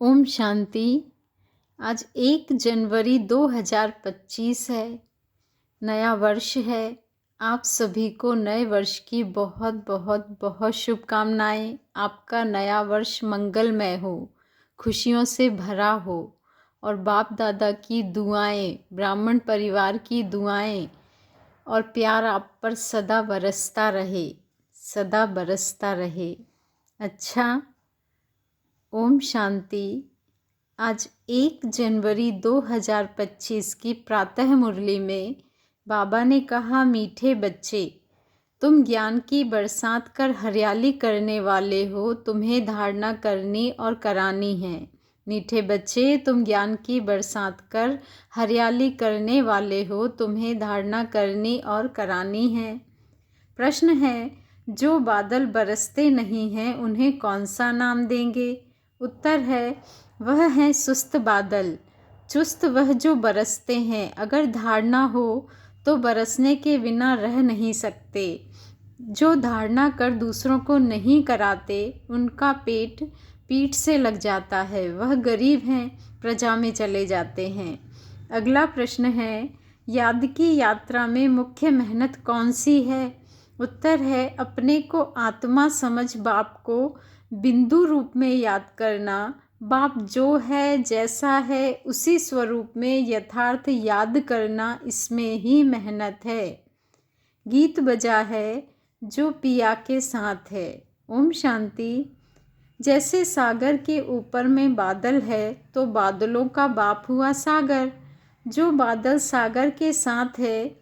ओम शांति। आज 1 जनवरी 2025 है, नया वर्ष है। आप सभी को नए वर्ष की बहुत बहुत बहुत शुभकामनाएं। आपका नया वर्ष मंगलमय हो, खुशियों से भरा हो और बाप दादा की दुआएं, ब्राह्मण परिवार की दुआएं और प्यार आप पर सदा बरसता रहे, सदा बरसता रहे। अच्छा, ओम शांति। आज 1 जनवरी 2025 की प्रातः मुरली में बाबा ने कहा, मीठे बच्चे, तुम ज्ञान की बरसात कर हरियाली करने वाले हो, तुम्हें धारणा करनी और करानी है। मीठे बच्चे, तुम ज्ञान की बरसात कर हरियाली करने वाले हो, तुम्हें धारणा करनी और करानी है। प्रश्न है, जो बादल बरसते नहीं हैं उन्हें कौन सा नाम देंगे? उत्तर है, वह है सुस्त बादल। चुस्त वह जो बरसते हैं, अगर धारणा हो तो बरसने के बिना रह नहीं सकते। जो धारणा कर दूसरों को नहीं कराते, उनका पेट पीठ से लग जाता है, वह गरीब हैं, प्रजा में चले जाते हैं। अगला प्रश्न है, याद की यात्रा में मुख्य मेहनत कौन सी है? उत्तर है, अपने को आत्मा समझ बाप को बिंदु रूप में याद करना। बाप जो है, जैसा है, उसी स्वरूप में यथार्थ याद करना, इसमें ही मेहनत है। गीत बजा है जो पिया के साथ है। ओम शांति। जैसे सागर के ऊपर में बादल है तो बादलों का बाप हुआ सागर। जो बादल सागर के साथ है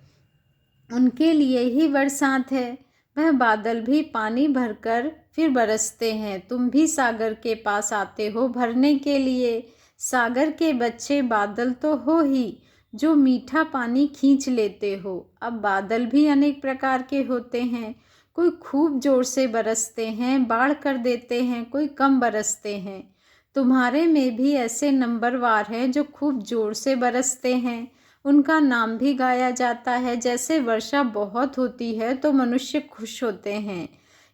उनके लिए ही बरसात है। वह बादल भी पानी भरकर फिर बरसते हैं। तुम भी सागर के पास आते हो भरने के लिए। सागर के बच्चे बादल तो हो ही, जो मीठा पानी खींच लेते हो। अब बादल भी अनेक प्रकार के होते हैं। कोई खूब जोर से बरसते हैं, बाढ़ कर देते हैं, कोई कम बरसते हैं। तुम्हारे में भी ऐसे नंबरवार हैं जो खूब जोर से बरसते हैं। उनका नाम भी गाया जाता है। जैसे वर्षा बहुत होती है तो मनुष्य खुश होते हैं,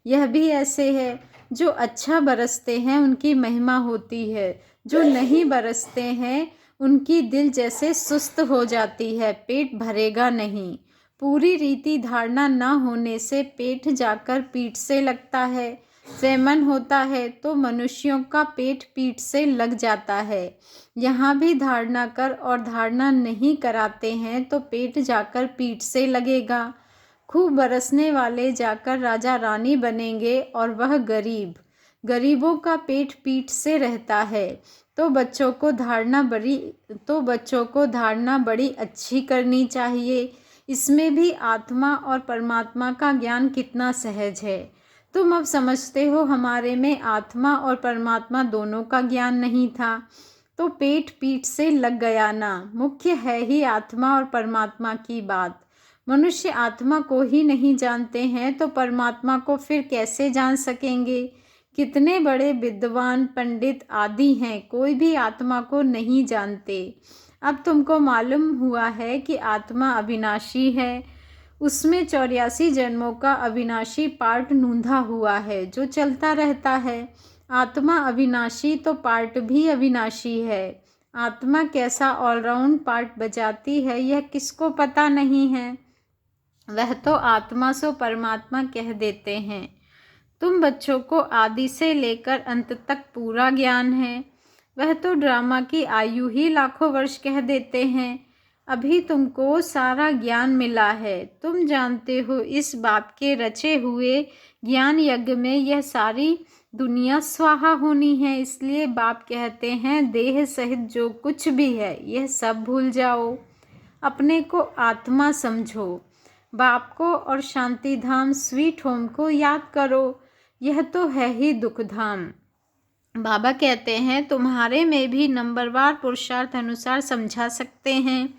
यह भी ऐसे है। जो अच्छा बरसते हैं उनकी महिमा होती है, जो नहीं बरसते हैं उनकी दिल जैसे सुस्त हो जाती है, पेट भरेगा नहीं। पूरी रीति धारणा न होने से पेट जाकर पीठ से लगता है। सेमन होता है तो मनुष्यों का पेट पीठ से लग जाता है। यहाँ भी धारणा कर और धारणा नहीं कराते हैं तो पेट जाकर पीठ से लगेगा। खूब बरसने वाले जाकर राजा रानी बनेंगे और वह गरीब, गरीबों का पेट पीठ से रहता है। तो बच्चों को धारणा बड़ी अच्छी करनी चाहिए। इसमें भी आत्मा और परमात्मा का ज्ञान कितना सहज है। तुम अब समझते हो हमारे में आत्मा और परमात्मा दोनों का ज्ञान नहीं था, तो पेट पीठ से लग गया ना। मुख्य है ही आत्मा और परमात्मा की बात। मनुष्य आत्मा को ही नहीं जानते हैं तो परमात्मा को फिर कैसे जान सकेंगे? कितने बड़े विद्वान पंडित आदि हैं, कोई भी आत्मा को नहीं जानते। अब तुमको मालूम हुआ है कि आत्मा अविनाशी है। उसमें 84 जन्मों का अविनाशी पार्ट नूंधा हुआ है जो चलता रहता है। आत्मा अविनाशी तो पार्ट भी अविनाशी है। आत्मा कैसा ऑलराउंड पार्ट बजाती है यह किसको पता नहीं है। वह तो आत्मा सो परमात्मा कह देते हैं। तुम बच्चों को आदि से लेकर अंत तक पूरा ज्ञान है। वह तो ड्रामा की आयु ही लाखों वर्ष कह देते हैं। अभी तुमको सारा ज्ञान मिला है। तुम जानते हो इस बाप के रचे हुए ज्ञान यज्ञ में यह सारी दुनिया स्वाहा होनी है। इसलिए बाप कहते हैं, देह सहित जो कुछ भी है यह सब भूल जाओ, अपने को आत्मा समझो, बाप को और शांति धाम स्वीट होम को याद करो। यह तो है ही दुख धाम। बाबा कहते हैं, तुम्हारे में भी नंबरवार पुरुषार्थ अनुसार समझा सकते हैं।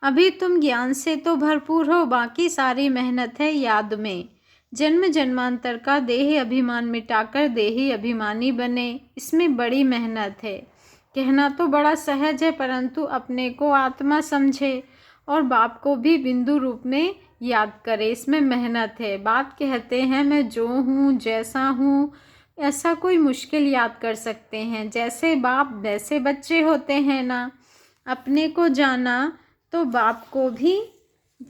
अभी तुम ज्ञान से तो भरपूर हो, बाकी सारी मेहनत है याद में। जन्म जन्मांतर का देह अभिमान मिटाकर देही अभिमानी बने, इसमें बड़ी मेहनत है। कहना तो बड़ा सहज है, परंतु अपने को आत्मा समझे और बाप को भी बिंदु रूप में याद करे, इसमें मेहनत है। बाप कहते हैं, मैं जो हूँ, जैसा हूँ, ऐसा कोई मुश्किल याद कर सकते हैं। जैसे बाप वैसे बच्चे होते हैं ना। अपने को जाना तो बाप को भी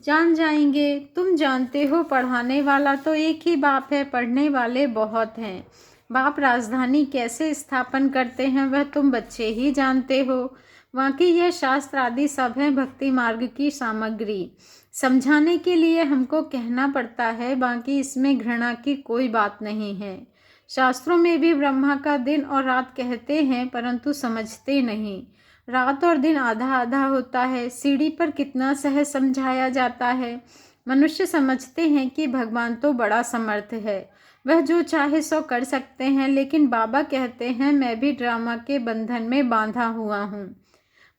जान जाएंगे। तुम जानते हो पढ़ाने वाला तो एक ही बाप है, पढ़ने वाले बहुत हैं। बाप राजधानी कैसे स्थापन करते हैं वह तुम बच्चे ही जानते हो। बाकी यह शास्त्र आदि सब है भक्ति मार्ग की सामग्री। समझाने के लिए हमको कहना पड़ता है, बाकी इसमें घृणा की कोई बात नहीं है। शास्त्रों में भी ब्रह्मा का दिन और रात कहते हैं, परंतु समझते नहीं। रात और दिन आधा आधा होता है। सीढ़ी पर कितना सहज समझाया जाता है। मनुष्य समझते हैं कि भगवान तो बड़ा समर्थ है, वह जो चाहे सो कर सकते हैं, लेकिन बाबा कहते हैं मैं भी ड्रामा के बंधन में बांधा हुआ हूँ।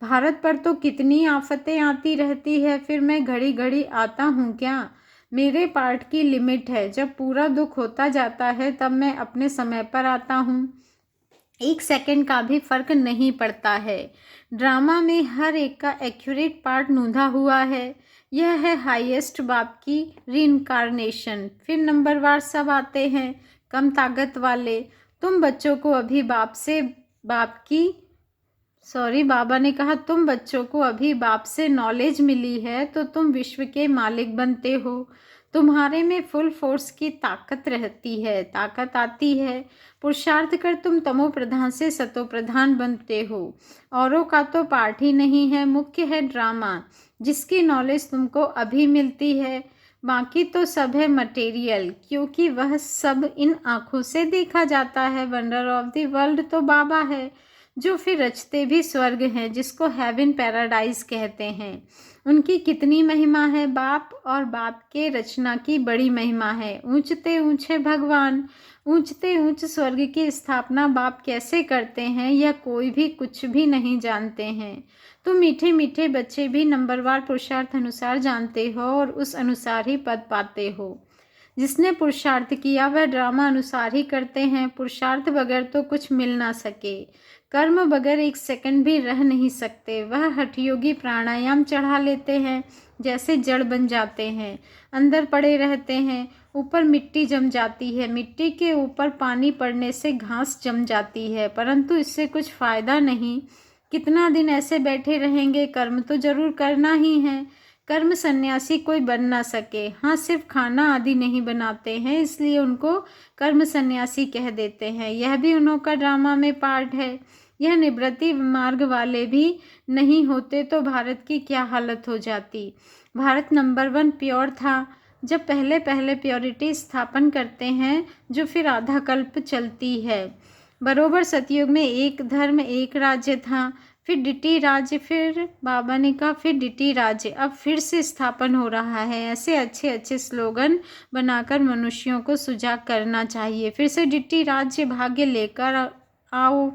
भारत पर तो कितनी आफतें आती रहती है, फिर मैं घड़ी घड़ी आता हूँ क्या? मेरे पार्ट की लिमिट है। जब पूरा दुख होता जाता है तब मैं अपने समय पर आता हूँ। 1 सेकंड का भी फर्क नहीं पड़ता है। ड्रामा में हर एक का एक्यूरेट पार्ट नूंधा हुआ है। यह है हाईएस्ट बाप की रीइंकारनेशन। फिर नंबरवार सब आते हैं, कम ताकत वाले। तुम बच्चों को अभी बाबा ने कहा तुम बच्चों को अभी बाप से नॉलेज मिली है तो तुम विश्व के मालिक बनते हो। तुम्हारे में फुल फोर्स की ताकत रहती है, ताकत आती है। पुरुषार्थ कर तुम तमो प्रधान से सतो प्रधान बनते हो। औरों का तो पार्ट ही नहीं है। मुख्य है ड्रामा, जिसकी नॉलेज तुमको अभी मिलती है। बाकी तो सब है मटेरियल, क्योंकि वह सब इन आँखों से देखा जाता है। वंडर ऑफ द वर्ल्ड तो बाबा है, जो फिर रचते भी स्वर्ग हैं, जिसको हेवन पैराडाइज कहते हैं। उनकी कितनी महिमा है। बाप और बाप के रचना की बड़ी महिमा है। ऊंचते ऊंचे भगवान, ऊंचते ऊंच स्वर्ग की स्थापना बाप कैसे करते हैं यह कोई भी कुछ भी नहीं जानते हैं। तुम मीठे मीठे बच्चे भी नंबरवार पुरुषार्थ अनुसार जानते हो और उस अनुसार ही पद पाते हो। जिसने पुरुषार्थ किया वह ड्रामा अनुसार ही करते हैं। पुरुषार्थ बगैर तो कुछ मिल ना सके। कर्म बगैर 1 सेकंड भी रह नहीं सकते। वह हठयोगी प्राणायाम चढ़ा लेते हैं, जैसे जड़ बन जाते हैं, अंदर पड़े रहते हैं। ऊपर मिट्टी जम जाती है, मिट्टी के ऊपर पानी पड़ने से घास जम जाती है, परंतु इससे कुछ फायदा नहीं। कितना दिन ऐसे बैठे रहेंगे? कर्म तो जरूर करना ही है। कर्म सन्यासी कोई बन ना सके। हाँ, सिर्फ खाना आदि नहीं बनाते हैं, इसलिए उनको कर्म सन्यासी कह देते हैं। यह भी उनका ड्रामा में पार्ट है। यह निवृत्ति मार्ग वाले भी नहीं होते तो भारत की क्या हालत हो जाती। भारत नंबर 1 प्योर था। जब पहले पहले प्योरिटी स्थापन करते हैं, जो फिर आधा कल्प चलती है। बरोबर सतयुग में एक धर्म एक राज्य था, फिर डिटी राज्य, फिर बाबा ने कहा फिर डिटी राज्य अब फिर से स्थापन हो रहा है। ऐसे अच्छे अच्छे स्लोगन बनाकर मनुष्यों को सुजाग करना चाहिए। फिर से डिटी राज्य भाग्य लेकर आओ।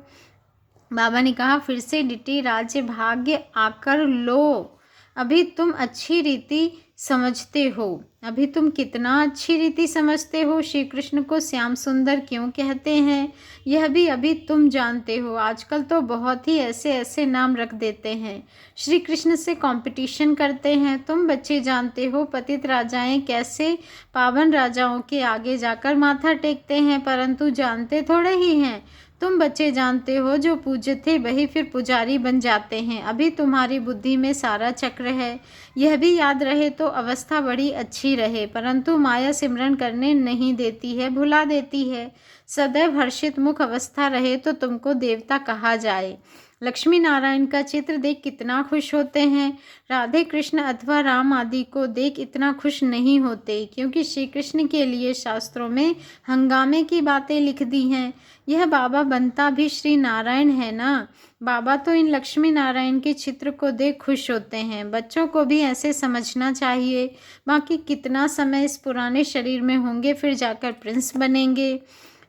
बाबा ने कहा फिर से डिटी राज्य भाग्य आकर लो। अभी तुम अच्छी रीति समझते हो। अभी तुम कितना अच्छी रीति समझते हो। श्री कृष्ण को श्याम सुंदर क्यों कहते हैं यह भी अभी तुम जानते हो। आजकल तो बहुत ही ऐसे ऐसे नाम रख देते हैं। श्री कृष्ण से कंपटीशन करते हैं। तुम बच्चे जानते हो पतित राजाएं कैसे पावन राजाओं के आगे जाकर माथा टेकते हैं, परंतु जानते थोड़े ही हैं। तुम बच्चे जानते हो जो पूज्य थे वही फिर पुजारी बन जाते हैं। अभी तुम्हारी बुद्धि में सारा चक्र है। यह भी याद रहे तो अवस्था बड़ी अच्छी रहे, परंतु माया सिमरन करने नहीं देती है, भुला देती है। सदैव हर्षित मुख अवस्था रहे तो तुमको देवता कहा जाए। लक्ष्मी नारायण का चित्र देख कितना खुश होते हैं। राधे कृष्ण अथवा राम आदि को देख इतना खुश नहीं होते, क्योंकि श्री कृष्ण के लिए शास्त्रों में हंगामे की बातें लिख दी हैं। यह बाबा बनता भी श्री नारायण है ना। बाबा तो इन लक्ष्मी नारायण के चित्र को देख खुश होते हैं। बच्चों को भी ऐसे समझना चाहिए। बाकी कितना समय इस पुराने शरीर में होंगे, फिर जाकर प्रिंस बनेंगे।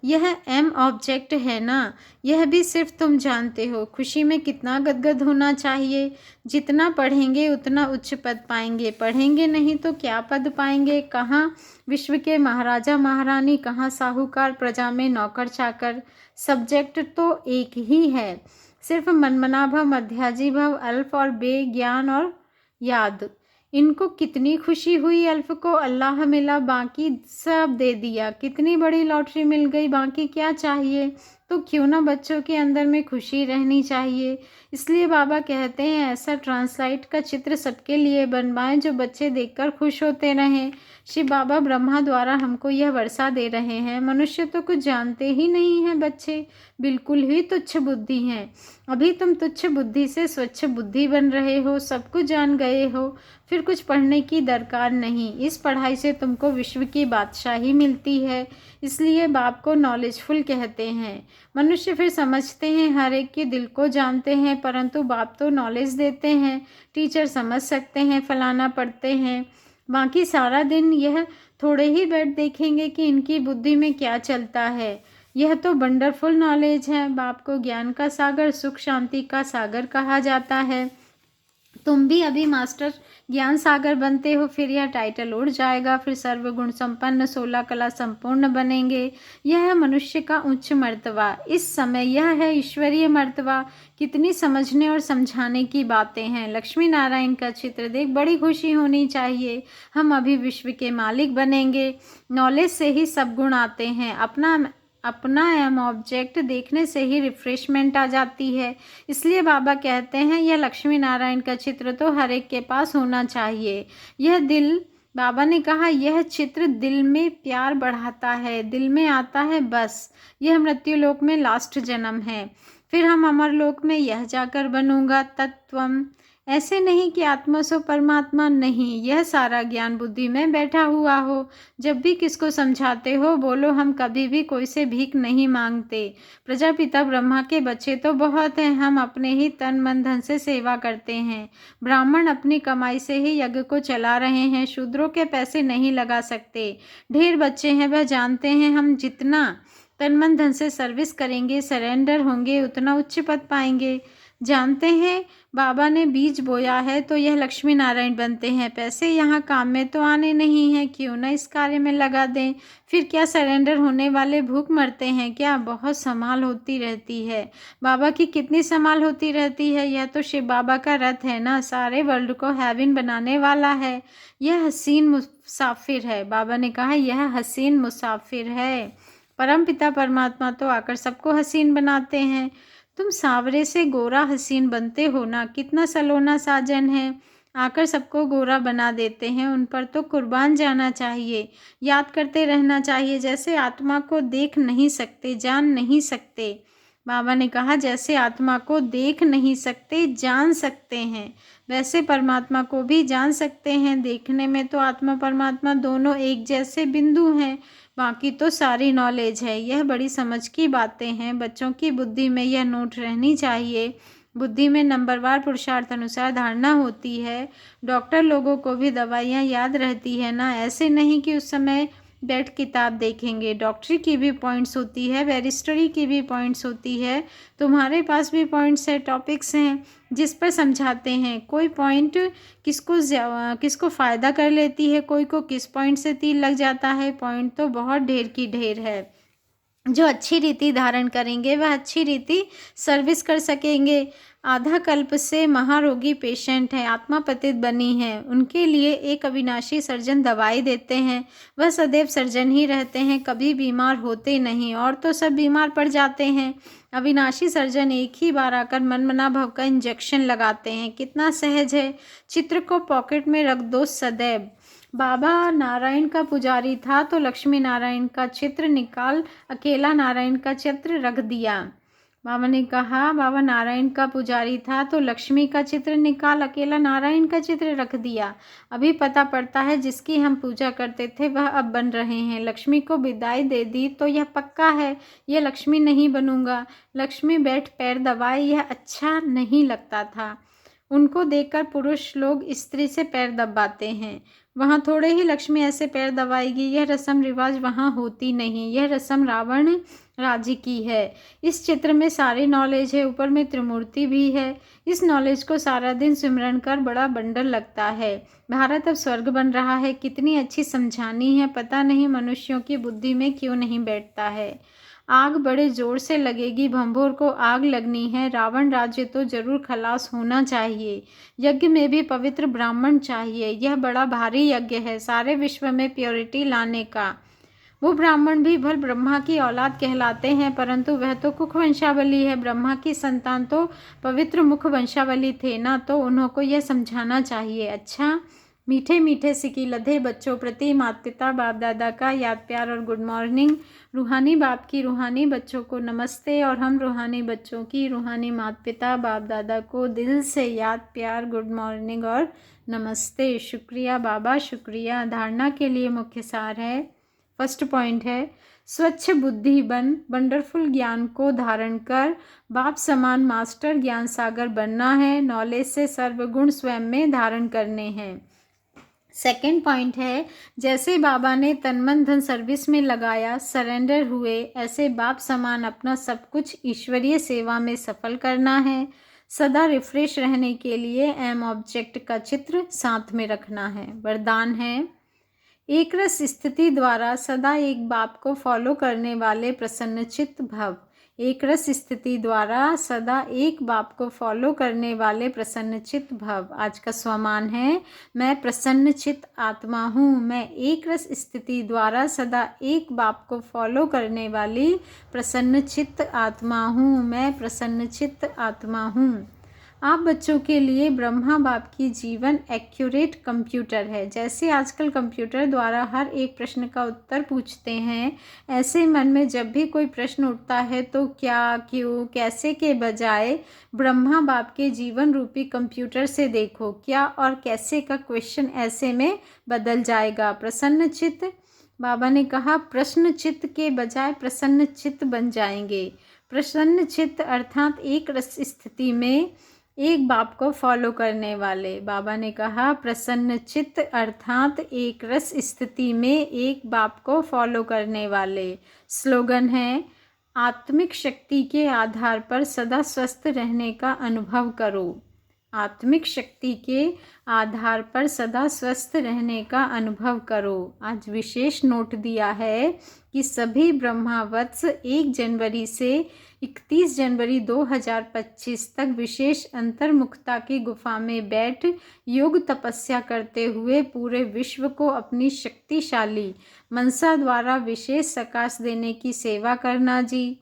यह एम ऑब्जेक्ट है ना, यह भी सिर्फ तुम जानते हो। खुशी में कितना गदगद होना चाहिए। जितना पढ़ेंगे उतना उच्च पद पाएंगे, पढ़ेंगे नहीं तो क्या पद पाएंगे। कहाँ विश्व के महाराजा महारानी, कहाँ साहूकार, प्रजा में नौकर चाकर। सब्जेक्ट तो एक ही है, सिर्फ मनमना भव, मध्याजी भव, अल्प और बे, ज्ञान और याद। इनको कितनी खुशी हुई, अल्फ को अल्लाह मिला, बाकी सब दे दिया। कितनी बड़ी लॉटरी मिल गई, बाकी क्या चाहिए। तो क्यों ना बच्चों के अंदर में खुशी रहनी चाहिए। इसलिए बाबा कहते हैं ऐसा ट्रांसलाइट का चित्र सबके लिए बनवाएं जो बच्चे देखकर खुश होते रहें। शिव बाबा ब्रह्मा द्वारा हमको यह वर्षा दे रहे हैं। मनुष्य तो कुछ जानते ही नहीं हैं बच्चे, बिल्कुल ही तुच्छ बुद्धि हैं। अभी तुम तुच्छ बुद्धि से स्वच्छ बुद्धि बन रहे हो, सब कुछ जान गए हो, फिर कुछ पढ़ने की दरकार नहीं। इस पढ़ाई से तुमको विश्व की बादशाही मिलती है, इसलिए बाप को नॉलेजफुल कहते हैं। मनुष्य फिर समझते हैं, हर एक के दिल को जानते हैं, परंतु बाप तो नॉलेज देते हैं। टीचर समझ सकते हैं, फलाना पढ़ते हैं, बाकी सारा दिन यह थोड़े ही बैठ देखेंगे कि इनकी बुद्धि में क्या चलता है। यह तो वंडरफुल नॉलेज है। बाप को ज्ञान का सागर, सुख शांति का सागर कहा जाता है। तुम भी अभी मास्टर ज्ञान सागर बनते हो, फिर यह टाइटल उड़ जाएगा, फिर सर्वगुण संपन्न 16 कला संपूर्ण बनेंगे। यह है मनुष्य का उच्च मर्तबा। इस समय यह है ईश्वरीय मर्तबा। कितनी समझने और समझाने की बातें हैं। लक्ष्मी नारायण का चित्र देख बड़ी खुशी होनी चाहिए। हम अभी विश्व के मालिक बनेंगे। नॉलेज से ही सब गुण आते हैं। अपना एम ऑब्जेक्ट देखने से ही रिफ्रेशमेंट आ जाती है। इसलिए बाबा कहते हैं यह लक्ष्मी नारायण का चित्र तो हर एक के पास होना चाहिए। यह दिल, बाबा ने कहा यह चित्र दिल में प्यार बढ़ाता है, दिल में आता है बस। यह मृत्यु लोक में लास्ट जन्म है, फिर हम अमर लोक में यह जाकर बनूंगा तत्वम। ऐसे नहीं कि आत्मा सो परमात्मा नहीं, यह सारा ज्ञान बुद्धि में बैठा हुआ हो। जब भी किसको समझाते हो बोलो हम कभी भी कोई से भीख नहीं मांगते। प्रजापिता ब्रह्मा के बच्चे तो बहुत हैं, हम अपने ही तन मन धन से सेवा करते हैं। ब्राह्मण अपनी कमाई से ही यज्ञ को चला रहे हैं, शूद्रों के पैसे नहीं लगा सकते। ढेर बच्चे हैं, वह जानते हैं हम जितना तन मन धन से सर्विस करेंगे, सरेंडर होंगे, उतना उच्च पद पाएंगे। जानते हैं बाबा ने बीज बोया है तो यह लक्ष्मी नारायण बनते हैं। पैसे यहाँ काम में तो आने नहीं हैं, क्यों ना इस कार्य में लगा दें। फिर क्या सरेंडर होने वाले भूख मरते हैं क्या। बहुत संभाल होती रहती है। बाबा की कितनी संभाल होती रहती है। यह तो शिव बाबा का रथ है ना, सारे वर्ल्ड को हेवन बनाने वाला है। यह हसीन मुसाफिर है। बाबा ने कहा यह हसीन मुसाफिर है। परम पिता परमात्मा तो आकर सबको हसीन बनाते हैं। तुम सांवरे से गोरा हसीन बनते हो ना, कितना सलोना साजन है, आकर सबको गोरा बना देते हैं। उन पर तो कुर्बान जाना चाहिए, याद करते रहना चाहिए। जैसे आत्मा को देख नहीं सकते, जान नहीं सकते। बाबा ने कहा जैसे आत्मा को देख नहीं सकते, जान सकते हैं, वैसे परमात्मा को भी जान सकते हैं। देखने में तो आत्मा परमात्मा दोनों एक जैसे बिंदु हैं, बाकी तो सारी नॉलेज है। यह बड़ी समझ की बातें हैं। बच्चों की बुद्धि में यह नोट रहनी चाहिए। बुद्धि में नंबरवार पुरुषार्थ अनुसार धारणा होती है। डॉक्टर लोगों को भी दवाइयाँ याद रहती है ना, ऐसे नहीं कि उस समय बैठ किताब देखेंगे। डॉक्टरी की भी पॉइंट्स होती है, बैरिस्टरी की भी पॉइंट्स होती है। तुम्हारे पास भी पॉइंट्स है, टॉपिक्स हैं जिस पर समझाते हैं। कोई पॉइंट किसको फ़ायदा कर लेती है, कोई को किस पॉइंट से तीर लग जाता है। पॉइंट तो बहुत ढेर की ढेर है। जो अच्छी रीति धारण करेंगे वह अच्छी रीति सर्विस कर सकेंगे। आधा कल्प से महारोगी पेशेंट हैं, आत्मा पतित बनी है, उनके लिए एक अविनाशी सर्जन दवाई देते हैं। वह सदैव सर्जन ही रहते हैं, कभी बीमार होते नहीं, और तो सब बीमार पड़ जाते हैं। अविनाशी सर्जन एक ही बार आकर मनमना भव का इंजेक्शन लगाते हैं। कितना सहज है। चित्र को पॉकेट में रख दो सदैव। बाबा नारायण का पुजारी था तो लक्ष्मी नारायण का चित्र निकाल अकेला नारायण का चित्र रख दिया। बाबा ने कहा बाबा नारायण का पुजारी था तो लक्ष्मी का चित्र निकाल अकेला नारायण का चित्र रख दिया। अभी पता पड़ता है जिसकी हम पूजा करते थे वह अब बन रहे हैं। लक्ष्मी को विदाई दे दी तो यह पक्का है, यह लक्ष्मी नहीं बनूंगा। लक्ष्मी बैठ पैर दबाए, यह अच्छा नहीं लगता था। उनको देखकर पुरुष लोग स्त्री से पैर दबाते हैं। वहाँ थोड़े ही लक्ष्मी ऐसे पैर दबाएगी। यह रस्म रिवाज वहाँ होती नहीं। यह रस्म रावण राज्य की है। इस चित्र में सारी नॉलेज है, ऊपर में त्रिमूर्ति भी है। इस नॉलेज को सारा दिन सिमरन कर बड़ा बंडर लगता है। भारत अब स्वर्ग बन रहा है। कितनी अच्छी समझानी है, पता नहीं मनुष्यों की बुद्धि में क्यों नहीं बैठता है। आग बड़े जोर से लगेगी, भंभोर को आग लगनी है, रावण राज्य तो जरूर खलास होना चाहिए। यज्ञ में भी पवित्र ब्राह्मण चाहिए, यह बड़ा भारी यज्ञ है सारे विश्व में प्योरिटी लाने का। वो ब्राह्मण भी भल ब्रह्मा की औलाद कहलाते हैं, परंतु वह तो कुख वंशावली है। ब्रह्मा की संतान तो पवित्र मुख वंशावली थे ना, तो उन्हों को यह समझाना चाहिए। अच्छा, मीठे मीठे सिकी लधे बच्चों प्रति माता पिता बाप दादा का याद प्यार और गुड मॉर्निंग। रूहानी बाप की रूहानी बच्चों को नमस्ते, और हम रूहानी बच्चों की रूहानी माता पिता बाप दादा को दिल से याद प्यार गुड मॉर्निंग और नमस्ते। शुक्रिया बाबा, शुक्रिया। धारणा के लिए मुख्य सार है, फर्स्ट पॉइंट है, स्वच्छ बुद्धि बन, वंडरफुल ज्ञान को धारण कर, बाप समान मास्टर ज्ञान सागर बनना है। नॉलेज से सर्वगुण स्वयं में धारण करने हैं। सेकेंड पॉइंट है, जैसे बाबा ने तन मन धन सर्विस में लगाया, सरेंडर हुए, ऐसे बाप समान अपना सब कुछ ईश्वरीय सेवा में सफल करना है। सदा रिफ्रेश रहने के लिए एम ऑब्जेक्ट का चित्र साथ में रखना है। वरदान है, एक रस स्थिति द्वारा सदा एक बाप को फॉलो करने वाले प्रसन्नचित्त भव। एक रस स्थिति द्वारा सदा एक बाप को फॉलो करने वाले प्रसन्नचित्त भव। आज का स्वमान है, मैं प्रसन्नचित्त आत्मा हूँ। मैं एक रस स्थिति द्वारा सदा एक बाप को फॉलो करने वाली प्रसन्नचित्त आत्मा हूँ। मैं प्रसन्नचित्त आत्मा हूँ। आप बच्चों के लिए ब्रह्मा बाप की जीवन एक्यूरेट कंप्यूटर है। जैसे आजकल कंप्यूटर द्वारा हर एक प्रश्न का उत्तर पूछते हैं, ऐसे मन में जब भी कोई प्रश्न उठता है तो क्या, क्यों, कैसे के बजाय ब्रह्मा बाप के जीवन रूपी कंप्यूटर से देखो, क्या और कैसे का क्वेश्चन ऐसे में बदल जाएगा। प्रसन्न चित्त, बाबा ने कहा प्रश्न चित्त के बजाय प्रसन्न चित्त बन जाएंगे। प्रसन्न चित्त अर्थात एक रस स्थिति में एक बाप को फॉलो करने वाले। बाबा ने कहा प्रसन्न चित्त अर्थात एक रस स्थिति में एक बाप को फॉलो करने वाले। स्लोगन है, आत्मिक शक्ति के आधार पर सदा स्वस्थ रहने का अनुभव करो। आत्मिक शक्ति के आधार पर सदा स्वस्थ रहने का अनुभव करो। आज विशेष नोट दिया है कि सभी ब्रह्मावत्स 1 जनवरी से 31 जनवरी 2025 तक विशेष अंतर्मुखता की गुफा में बैठ योग तपस्या करते हुए पूरे विश्व को अपनी शक्तिशाली मनसा द्वारा विशेष सकाश देने की सेवा करना जी।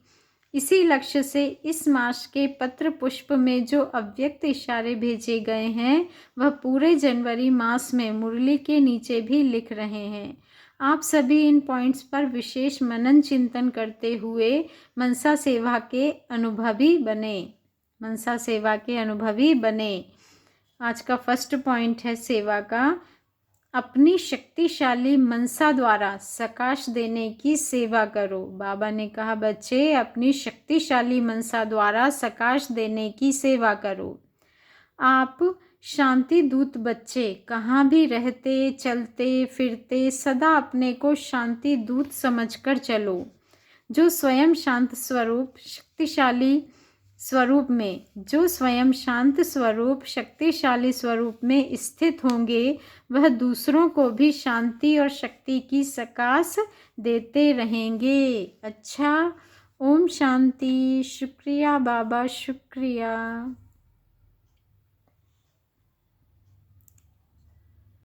इसी लक्ष्य से इस मास के पत्र पुष्प में जो अव्यक्त इशारे भेजे गए हैं, वह पूरे जनवरी मास में मुरली के नीचे भी लिख रहे हैं। आप सभी इन पॉइंट्स पर विशेष मनन चिंतन करते हुए मनसा सेवा के अनुभवी बने। मनसा सेवा के अनुभवी बने। आज का फर्स्ट पॉइंट है सेवा का, अपनी शक्तिशाली मनसा द्वारा सकाश देने की सेवा करो। बाबा ने कहा बच्चे अपनी शक्तिशाली मनसा द्वारा सकाश देने की सेवा करो। आप शांति दूत बच्चे कहाँ भी रहते चलते फिरते सदा अपने को शांति दूत समझकर चलो। जो स्वयं शांत स्वरूप शक्तिशाली स्वरूप में, जो स्वयं शांत स्वरूप शक्तिशाली स्वरूप में स्थित होंगे, वह दूसरों को भी शांति और शक्ति की सकाश देते रहेंगे। अच्छा, ओम शांति। शुक्रिया बाबा, शुक्रिया।